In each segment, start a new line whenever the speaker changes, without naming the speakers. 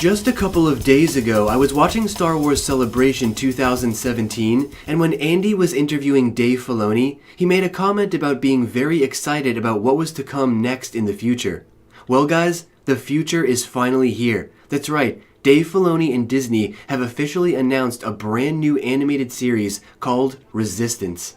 Just a couple of days ago, I was watching Star Wars Celebration 2017, and when Andy was interviewing Dave Filoni, he made a comment about being very excited about what was to come next in the future. Well guys, the future is finally here. That's right, Dave Filoni and Disney have officially announced a brand new animated series called Resistance.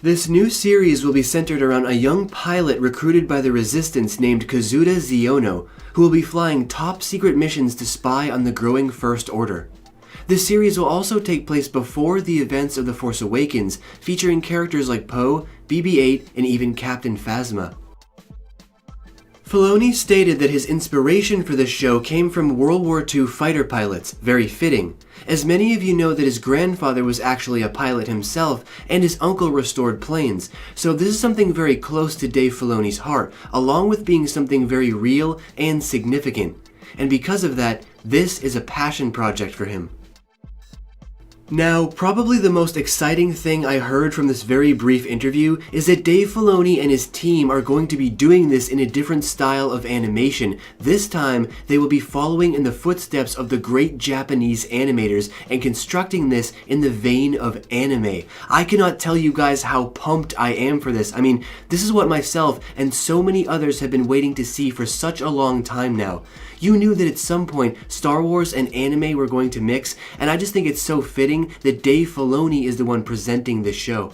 This new series will be centered around a young pilot recruited by the Resistance named Kazuda Xiono, who will be flying top-secret missions to spy on the growing First Order. This series will also take place before the events of The Force Awakens, featuring characters like Poe, BB-8, and even Captain Phasma. Filoni stated that his inspiration for this show came from World War II fighter pilots, very fitting, as many of you know that his grandfather was actually a pilot himself and his uncle restored planes, so this is something very close to Dave Filoni's heart, along with being something very real and significant, and because of that, this is a passion project for him. Now, probably the most exciting thing I heard from this very brief interview is that Dave Filoni and his team are going to be doing this in a different style of animation. This time, they will be following in the footsteps of the great Japanese animators and constructing this in the vein of anime. I cannot tell you guys how pumped I am for this. I mean, this is what myself and so many others have been waiting to see for such a long time now. You knew that at some point Star Wars and anime were going to mix, and I just think it's so fitting that Dave Filoni is the one presenting this show.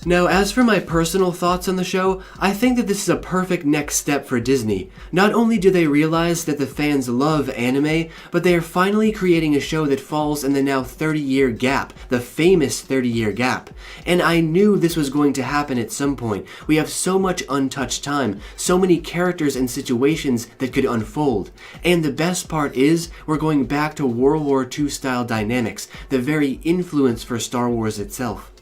Now, as for my personal thoughts on the show, I think that this is a perfect next step for Disney. Not only do they realize that the fans love anime, but they are finally creating a show that falls in the now 30-year gap, the famous 30-year gap. And I knew this was going to happen at some point. We have so much untouched time, so many characters and situations that could unfold. And the best part is, we're going back to World War II style dynamics, the very influence for Star Wars itself.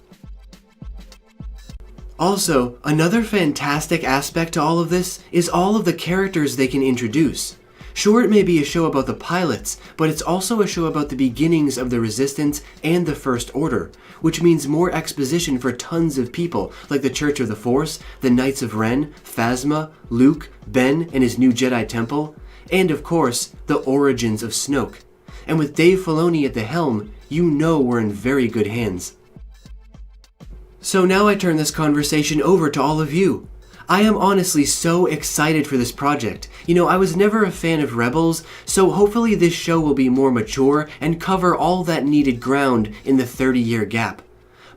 Also, another fantastic aspect to all of this is all of the characters they can introduce. Sure, it may be a show about the pilots, but it's also a show about the beginnings of the Resistance and the First Order, which means more exposition for tons of people, like the Church of the Force, the Knights of Ren, Phasma, Luke, Ben and his new Jedi Temple, and of course, the origins of Snoke. And with Dave Filoni at the helm, you know we're in very good hands. So now I turn this conversation over to all of you. I am honestly so excited for this project. You know, I was never a fan of Rebels, so hopefully this show will be more mature and cover all that needed ground in the 30-year gap.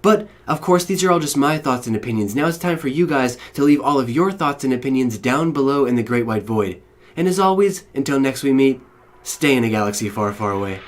But, of course, these are all just my thoughts and opinions. Now it's time for you guys to leave all of your thoughts and opinions down below in the Great White Void. And as always, until next we meet, stay in a galaxy far, far away.